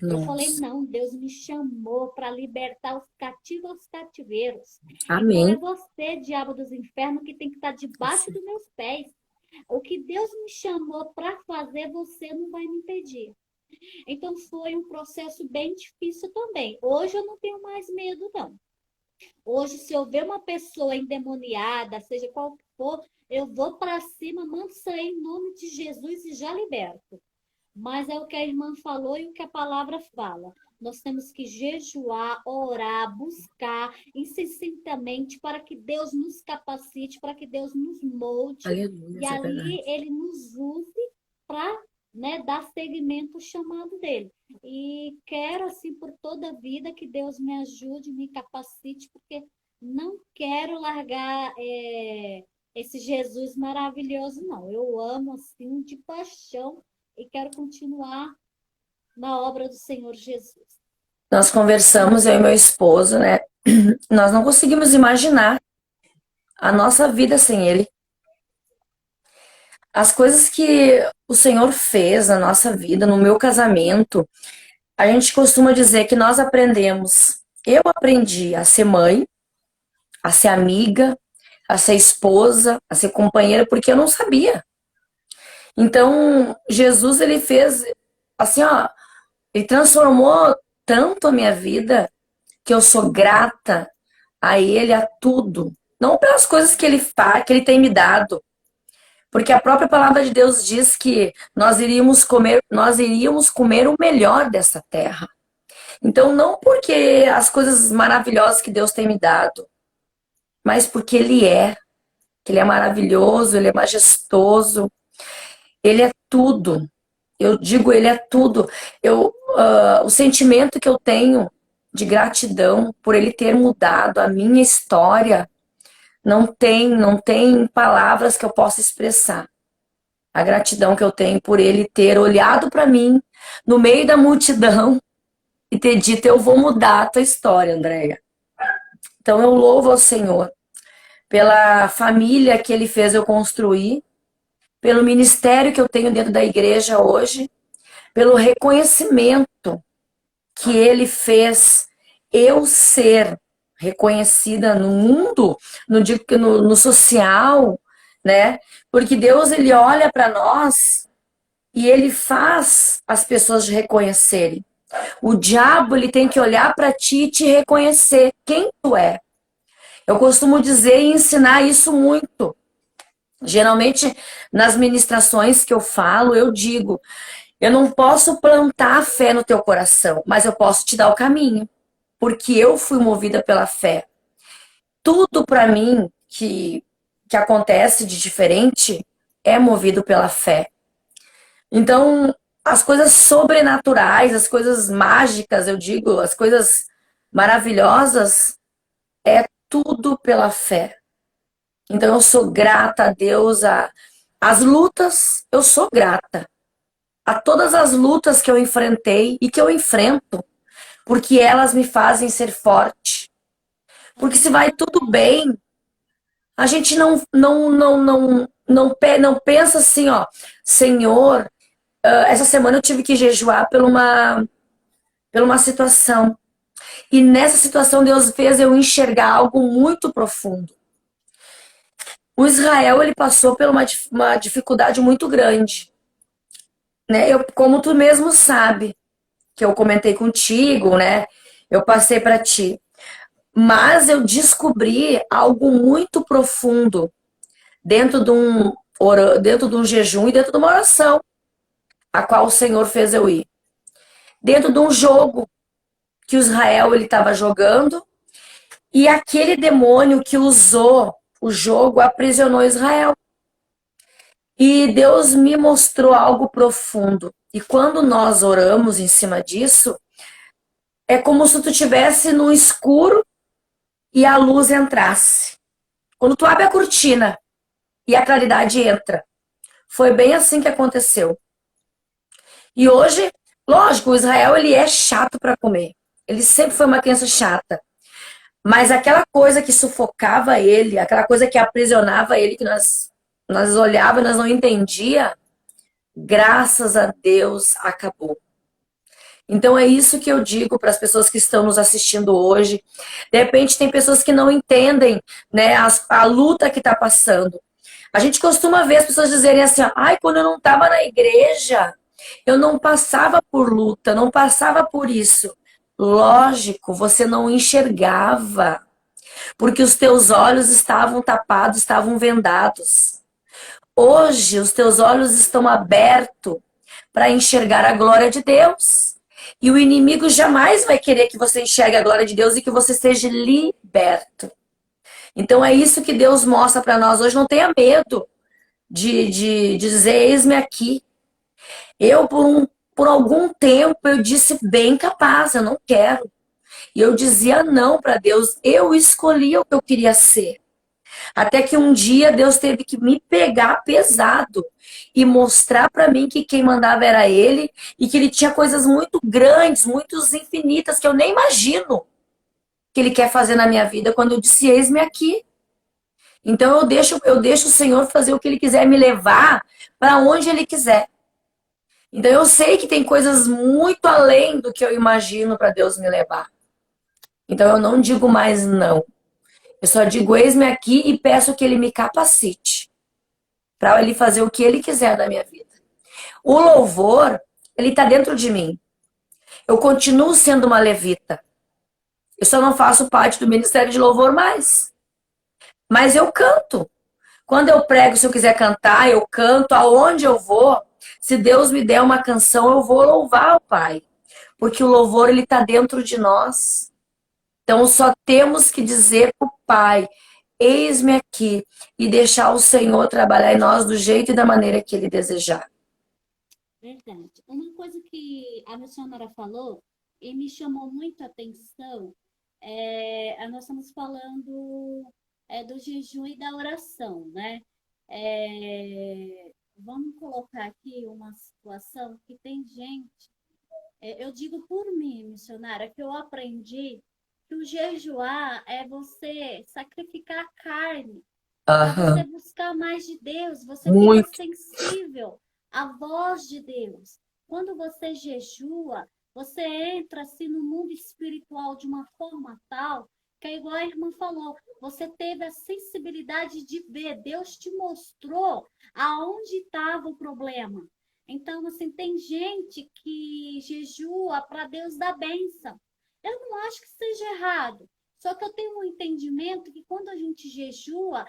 Eu falei, Nossa. não, Deus me chamou para libertar os cativos aos cativeiros. Então é Amém. você, diabo dos infernos, que tem que estar debaixo dos meus pés. O que Deus me chamou para fazer, você não vai me impedir. Então foi um processo bem difícil também. Hoje eu não tenho mais medo, não. Hoje, se eu ver uma pessoa endemoniada, seja qual for, eu vou para cima, mando sair em nome de Jesus e já liberto. Mas é o que a irmã falou e o que a palavra fala. Nós temos que jejuar, orar, buscar incessantemente para que Deus nos capacite, para que Deus nos molde Aleluia, e isso é verdade. ali Ele nos use para, né, dar seguimento ao chamado dele. E quero, assim, por toda a vida, que Deus me ajude, me capacite, porque não quero largar esse Jesus maravilhoso, não. Eu amo, assim, de paixão e quero continuar na obra do Senhor Jesus. Nós conversamos, eu e meu esposo, né? Nós não conseguimos imaginar a nossa vida sem ele. As coisas que o Senhor fez na nossa vida, no meu casamento, a gente costuma dizer que nós aprendemos. Eu aprendi a ser mãe, a ser amiga, a ser esposa, a ser companheira, porque eu não sabia. Então, Jesus, ele fez assim, ó, ele transformou tanto a minha vida que eu sou grata a ele, a tudo. Não pelas coisas que ele faz, que ele tem me dado, porque a própria palavra de Deus diz que nós iríamos comer o melhor dessa terra. Então, não porque as coisas maravilhosas que Deus tem me dado, mas porque que ele é maravilhoso, ele é majestoso, ele é tudo. Eu digo, ele é tudo. O sentimento que eu tenho de gratidão por ele ter mudado a minha história não tem palavras que eu possa expressar. A gratidão que eu tenho por ele ter olhado para mim no meio da multidão e ter dito: eu vou mudar a tua história, Andréia. Então eu louvo ao Senhor pela família que ele fez eu construir, pelo ministério que eu tenho dentro da igreja hoje, pelo reconhecimento que ele fez eu ser reconhecida no mundo, no social, né? Porque Deus, ele olha para nós e ele faz as pessoas reconhecerem. O diabo, ele tem que olhar para ti e te reconhecer quem tu é. Eu costumo dizer e ensinar isso muito. Geralmente, nas ministrações que eu falo, eu digo: eu não posso plantar a fé no teu coração, mas eu posso te dar o caminho, porque eu fui movida pela fé. Tudo para mim que acontece de diferente é movido pela fé. Então, as coisas sobrenaturais, as coisas mágicas, eu digo, as coisas maravilhosas, é tudo pela fé. Então, eu sou grata a Deus, as lutas, eu sou grata a todas as lutas que eu enfrentei e que eu enfrento, porque elas me fazem ser forte. Porque se vai tudo bem, a gente não pensa assim, ó, Senhor, essa semana eu tive que jejuar por uma situação. E nessa situação Deus fez eu enxergar algo muito profundo. O Israel, ele passou por uma dificuldade muito grande, né? Como tu mesmo sabe, que eu comentei contigo, né? Eu passei para ti. Mas eu descobri algo muito profundo dentro de um jejum e dentro de uma oração, a qual o Senhor fez eu ir. Dentro de um jogo que o Israel ele estava jogando e aquele demônio que usou o jogo aprisionou Israel. E Deus me mostrou algo profundo. E quando nós oramos em cima disso, é como se tu estivesse no escuro e a luz entrasse. Quando tu abre a cortina e a claridade entra. Foi bem assim que aconteceu. E hoje, lógico, o Israel ele é chato para comer. Ele sempre foi uma criança chata. Mas aquela coisa que sufocava ele, aquela coisa que aprisionava ele, que nós olhávamos e nós não entendia, graças a Deus acabou. Então é isso que eu digo para as pessoas que estão nos assistindo hoje. De repente tem pessoas que não entendem, né, a luta que está passando. A gente costuma ver as pessoas dizerem assim: ai, quando eu não estava na igreja, eu não passava por luta, não passava por isso. Lógico, você não enxergava. porque os teus olhos estavam tapados, estavam vendados. Hoje os teus olhos estão abertos para enxergar a glória de Deus. E o inimigo jamais vai querer que você enxergue a glória de Deus e que você seja liberto. Então é isso que Deus mostra para nós hoje. Não tenha medo de dizer, eis-me aqui. Eu, por algum tempo, eu disse bem capaz, eu não quero. E eu dizia não para Deus. Eu escolhi o que eu queria ser. Até que um dia Deus teve que me pegar pesado e mostrar para mim que quem mandava era Ele e que Ele tinha coisas muito grandes, muito infinitas que eu nem imagino que Ele quer fazer na minha vida quando eu disse eis-me aqui. Então eu deixo o Senhor fazer o que Ele quiser, me levar para onde Ele quiser. Então eu sei que tem coisas muito além do que eu imagino para Deus me levar. Então eu não digo mais não. Eu só digo eis-me aqui e peço que Ele me capacite para Ele fazer o que Ele quiser da minha vida. O louvor, ele está dentro de mim. Eu continuo sendo uma levita. Eu só não faço parte do ministério de louvor mais. Mas eu canto. Quando eu prego, se eu quiser cantar, eu canto aonde eu vou. Se Deus me der uma canção, eu vou louvar o Pai. Porque o louvor, ele está dentro de nós. Então, só temos que dizer para o Pai, eis-me aqui, e deixar o Senhor trabalhar em nós do jeito e da maneira que Ele desejar. Verdade. Uma coisa que a missionária falou e me chamou muito a atenção nós estamos falando do jejum e da oração, né? Vamos colocar aqui uma situação que tem gente, eu digo por mim, missionária, que eu aprendi que o jejuar é você sacrificar a carne para você Aham. buscar mais de Deus, você fica Muito. sensível à voz de Deus. Quando você jejua, você entra assim no mundo espiritual de uma forma tal que é igual a irmã falou, você teve a sensibilidade de ver, Deus te mostrou aonde estava o problema. Então, assim, tem gente que jejua para Deus dar bênção. Eu não acho que seja errado. Só que eu tenho um entendimento que quando a gente jejua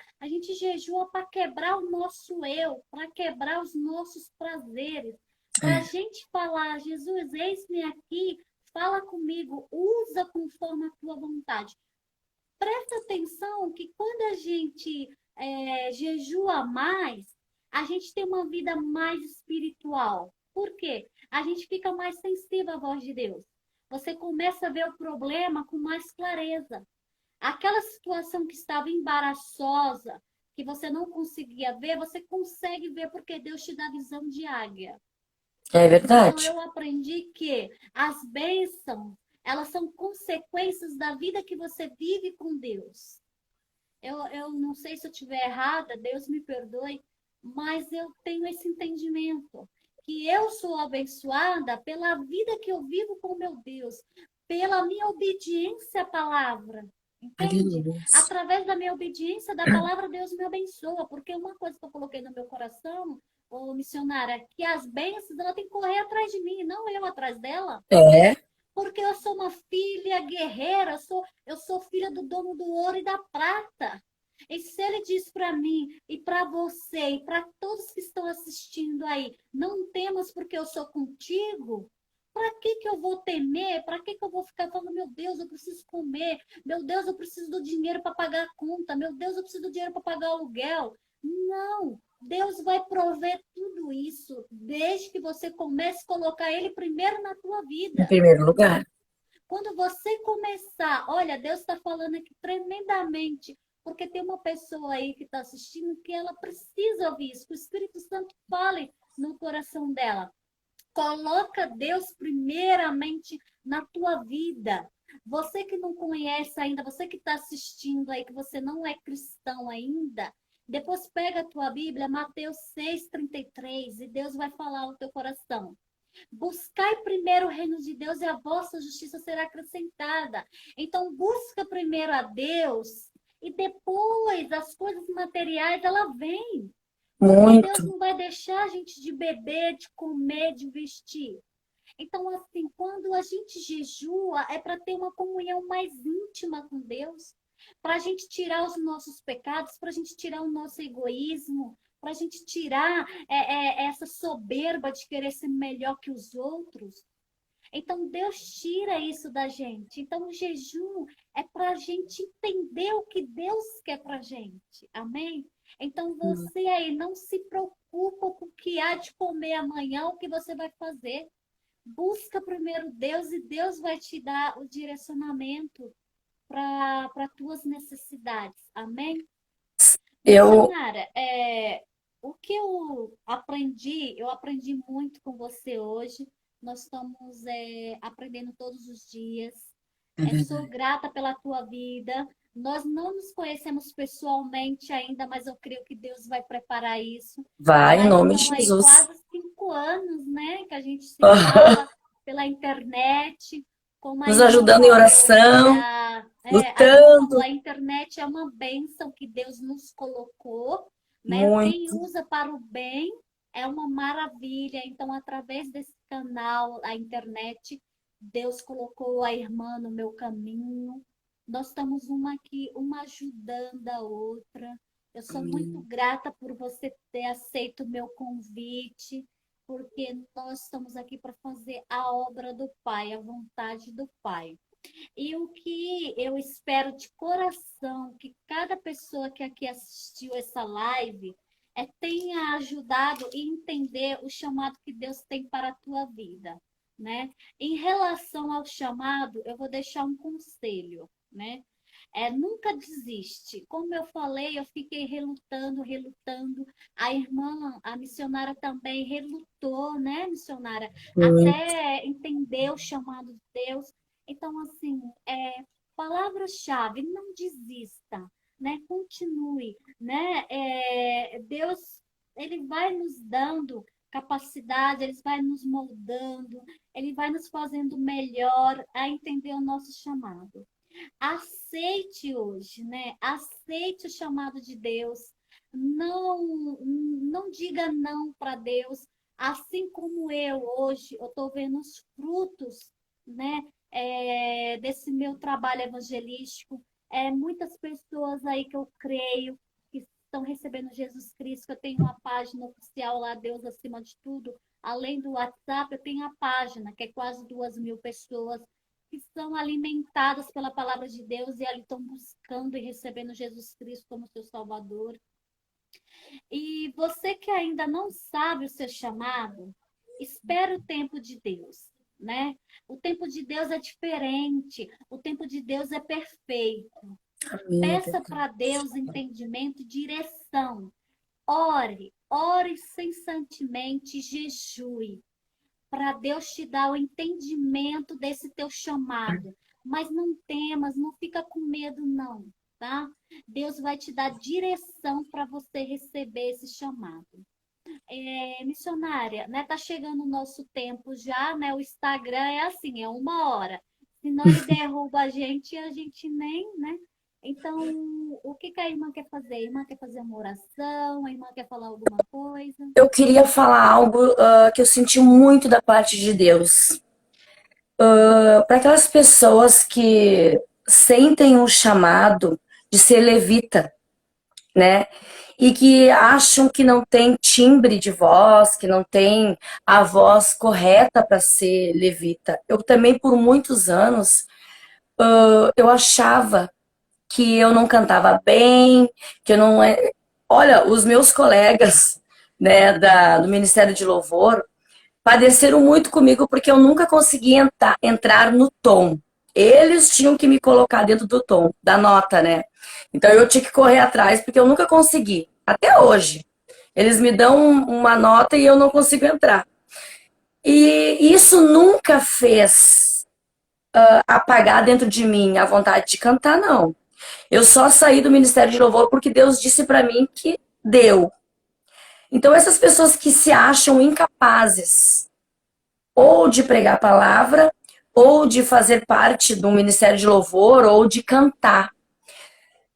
para quebrar o nosso eu, para quebrar os nossos prazeres, para a gente falar, Jesus, eis-me aqui, fala comigo, usa conforme a tua vontade. Presta atenção que quando a gente jejua mais, a gente tem uma vida mais espiritual. Por quê? A gente fica mais sensível à voz de Deus. Você começa a ver o problema com mais clareza. Aquela situação que estava embaraçosa, que você não conseguia ver, você consegue ver porque Deus te dá visão de águia. É Então, verdade. eu aprendi que as bênçãos, elas são consequências da vida que você vive com Deus. Eu não sei se eu estiver errada, Deus me perdoe, mas eu tenho esse entendimento, que eu sou abençoada pela vida que eu vivo com meu Deus, pela minha obediência à palavra. Entende? Aleluia. Através da minha obediência da palavra, Deus me abençoa. Porque uma coisa que eu coloquei no meu coração, ô missionária, que as bênçãos ela tem que correr atrás de mim, não eu atrás dela. É, Porque eu sou uma filha guerreira, eu sou filha do dono do ouro e da prata. E se ele diz para mim e para você e para todos que estão assistindo aí, não temas porque eu sou contigo, para que eu vou temer? Para que eu vou ficar falando, meu Deus, eu preciso comer, meu Deus, eu preciso do dinheiro para pagar a conta, meu Deus, eu preciso do dinheiro para pagar o aluguel? Não, Deus vai prover tudo isso, desde que você comece a colocar Ele primeiro na tua em vida. primeiro lugar. Quando você começar, olha, Deus está falando aqui tremendamente, porque tem uma pessoa aí que está assistindo que ela precisa ouvir isso, que o Espírito Santo fale no coração dela. Coloca Deus primeiramente na tua vida. Você que não conhece ainda, você que está assistindo aí, que você não é cristão ainda, depois pega a tua Bíblia, Mateus 6,33, e Deus vai falar no teu coração. Buscai primeiro o reino de Deus e a vossa justiça será acrescentada. Então, busca primeiro a Deus e depois as coisas materiais, ela vem. Porque Deus Muito, não vai deixar a gente de beber, de comer, de vestir. Então, assim, quando a gente jejua, é para ter uma comunhão mais íntima com Deus. para a gente tirar os nossos pecados, para a gente tirar o nosso egoísmo, para a gente tirar essa soberba de querer ser melhor que os outros. Então, Deus tira isso da gente. Então, o jejum é para a gente entender o que Deus quer para a gente. Amém? Então, você aí não se preocupa com o que há de comer amanhã, o que você vai fazer. Busca primeiro Deus e Deus vai te dar o direcionamento para tuas necessidades. Amém? Eu, Missionária, o que eu aprendi muito com você hoje. Nós estamos aprendendo todos os dias. é Sou verdade. grata pela tua vida. Nós não nos conhecemos pessoalmente ainda, mas eu creio que Deus vai preparar isso. Vai, em Já nome de são aí Jesus. quase 5 anos, né, que a gente se fala pela internet. Como a Nos irmã ajudando em falou, oração, a irmã falou, lutando a internet é uma bênção que Deus nos colocou, né? Quem muito. usa para o bem é uma maravilha. Então, através desse canal, a internet, Deus colocou a irmã no meu caminho. Nós estamos uma aqui, uma ajudando a outra. Eu sou muito Amém. grata por você ter aceito o meu convite, porque nós estamos aqui para fazer a obra do Pai, a vontade do Pai. E o que eu espero de coração que cada pessoa que aqui assistiu essa live tenha ajudado a entender o chamado que Deus tem para a tua vida, né? Em relação ao chamado, eu vou deixar um conselho, né? Nunca desiste. Como eu falei, eu fiquei relutando, relutando. A irmã, a missionária também relutou, né, missionária? Muito. Até entender o chamado de Deus. Então, assim, palavra-chave, não desista, né? Continue, né? Deus, ele vai nos dando capacidade, ele vai nos moldando, ele vai nos fazendo melhor a entender o nosso chamado. Aceite hoje, né? Aceite o chamado de Deus. Não diga não para Deus. Assim como eu hoje, eu estou vendo os frutos, né? Desse meu trabalho evangelístico. Muitas pessoas aí que eu creio que estão recebendo Jesus Cristo. Eu tenho uma página oficial lá, Deus acima de tudo. Além do WhatsApp, eu tenho a página, que é quase 2.000 pessoas que são alimentadas pela palavra de Deus e ali estão buscando e recebendo Jesus Cristo como seu Salvador. E você que ainda não sabe o seu chamado, espere o tempo de Deus, né? O tempo de Deus é diferente, o tempo de Deus é perfeito. Amém, Peça Deus. para Deus entendimento e direção. Ore incessantemente, jejue para Deus te dar o entendimento desse teu chamado. Mas não temas, não fica com medo, não, tá? Deus vai te dar direção para você receber esse chamado. Missionária, né? Tá chegando o nosso tempo já, né? O Instagram é assim, é 1 hora. Senão ele derruba a gente nem, né? Então, o que que a irmã quer fazer? A irmã quer fazer uma oração? A irmã quer falar alguma coisa? Eu queria falar algo que eu senti muito da parte de Deus. Para aquelas pessoas que sentem um chamado de ser levita, né? E que acham que não tem timbre de voz, que não tem a voz correta para ser levita. Eu também, por muitos anos, eu achava que eu não cantava bem, que eu não. Olha, os meus colegas, né, do Ministério de Louvor padeceram muito comigo porque eu nunca conseguia entrar no tom. Eles tinham que me colocar dentro do tom, da nota, né? Então eu tinha que correr atrás porque eu nunca consegui. Até hoje. Eles me dão uma nota e eu não consigo entrar. E isso nunca fez apagar dentro de mim a vontade de cantar, não. Eu só saí do Ministério de Louvor porque Deus disse para mim que deu. Então essas pessoas que se acham incapazes ou de pregar a palavra, ou de fazer parte do Ministério de Louvor, ou de cantar.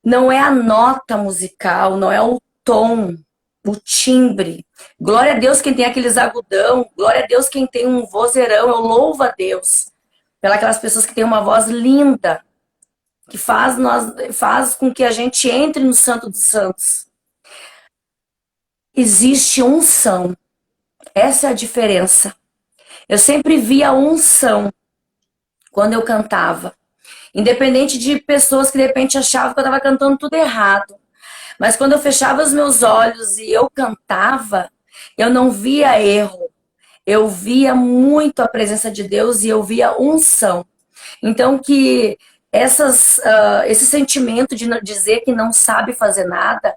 Não é a nota musical, não é o tom, o timbre. Glória a Deus quem tem aqueles agudão, glória a Deus quem tem um vozeirão, eu louvo a Deus pelas aquelas pessoas que têm uma voz linda. que faz com que a gente entre no Santo dos Santos. Existe unção. Essa é a diferença. Eu sempre via unção quando eu cantava. Independente de pessoas que de repente achavam que eu estava cantando tudo errado. Mas quando eu fechava os meus olhos e eu cantava, eu não via erro. Eu via muito a presença de Deus e eu via unção. Então que esse sentimento de dizer que não sabe fazer nada,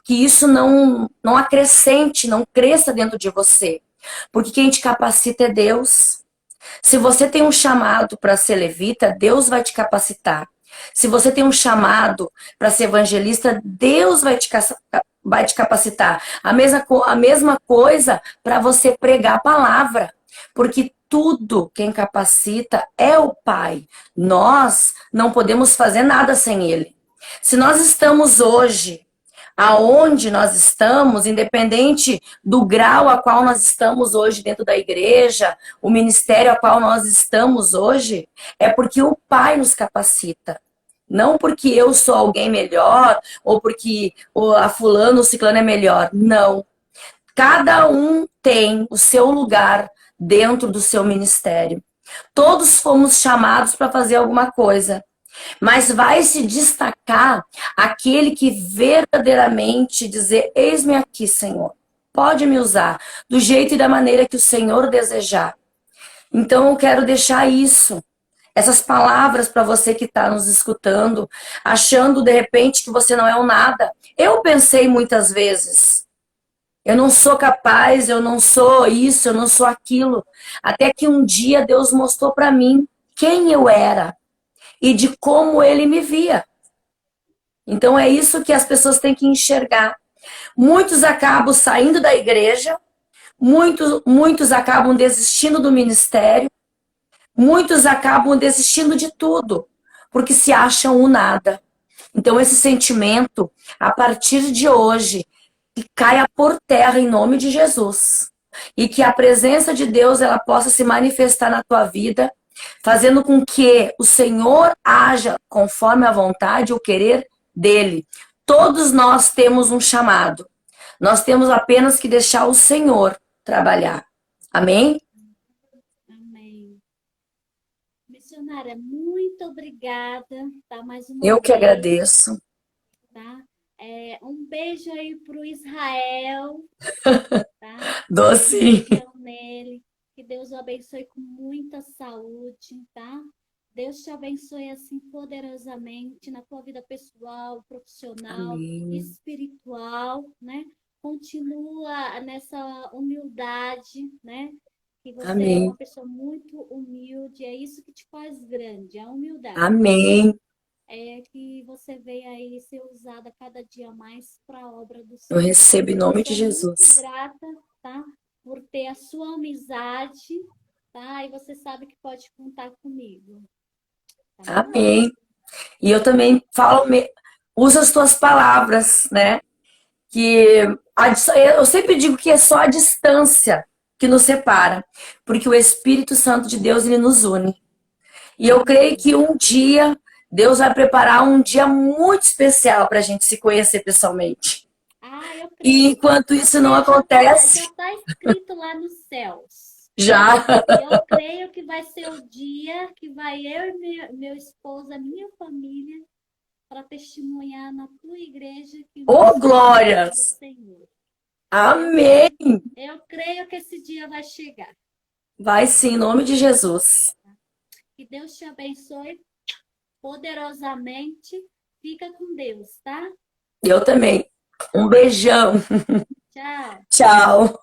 que isso não acrescente, não cresça dentro de você. Porque quem te capacita é Deus. Se você tem um chamado para ser levita, Deus vai te capacitar. Se você tem um chamado para ser evangelista, Deus vai te capacitar. A mesma coisa para você pregar a palavra. Porque tudo quem capacita é o Pai. Nós não podemos fazer nada sem Ele. Se nós estamos hoje aonde nós estamos, independente do grau a qual nós estamos hoje dentro da igreja, o ministério a qual nós estamos hoje, é porque o Pai nos capacita. Não porque eu sou alguém melhor, ou porque a fulano ou ciclano é melhor. Não. Cada um tem o seu lugar dentro do seu ministério. Todos fomos chamados para fazer alguma coisa. Mas vai se destacar aquele que verdadeiramente dizer: eis-me aqui, Senhor. Pode me usar do jeito e da maneira que o Senhor desejar. Então eu quero deixar essas palavras para você que está nos escutando, achando de repente que você não é um nada. Eu pensei muitas vezes, eu não sou capaz, eu não sou isso, eu não sou aquilo. Até que um dia Deus mostrou para mim quem eu era e de como Ele me via. Então é isso que as pessoas têm que enxergar. Muitos acabam saindo da igreja, muitos acabam desistindo do ministério, muitos acabam desistindo de tudo, porque se acham o nada. Então esse sentimento, a partir de hoje, que caia por terra em nome de Jesus. E que a presença de Deus ela possa se manifestar na tua vida, fazendo com que o Senhor haja conforme a vontade e o querer dele. Todos nós temos um chamado. Nós temos apenas que deixar o Senhor trabalhar. Amém? Amém. Missionária, muito obrigada, tá? Mais uma Eu que vez, agradeço. tá? Um beijo aí pro Israel, tá? Doce. Beijão nele. Que Deus o abençoe com muita saúde, tá? Deus te abençoe assim poderosamente na tua vida pessoal, profissional, Amém. espiritual, né? Continua nessa humildade, né? Que você é Amém. uma pessoa muito humilde, é isso que te faz grande, a humildade. Amém. É que você venha aí ser usada cada dia mais para a obra do Eu Senhor. recebo em Eu nome de sou muito Jesus. grata, tá? Por ter a sua amizade, tá? E você sabe que pode contar comigo, tá bom? Amém. E eu também uso as tuas palavras, né? Eu sempre digo que é só a distância que nos separa, porque o Espírito Santo de Deus ele nos une. E eu creio que um dia Deus vai preparar um dia muito especial para a gente se conhecer pessoalmente. Eu creio. E enquanto isso não acontece, já está escrito lá nos céus. já. Eu creio que vai ser o dia que vai eu e meu esposo, a minha família, para testemunhar na tua igreja que Oh, glórias! Senhor. Amém! Eu creio que esse dia vai chegar. Vai sim, em nome de Jesus. Que Deus te abençoe poderosamente. Fica com Deus, tá? Eu também. Um beijão. Tchau. Tchau.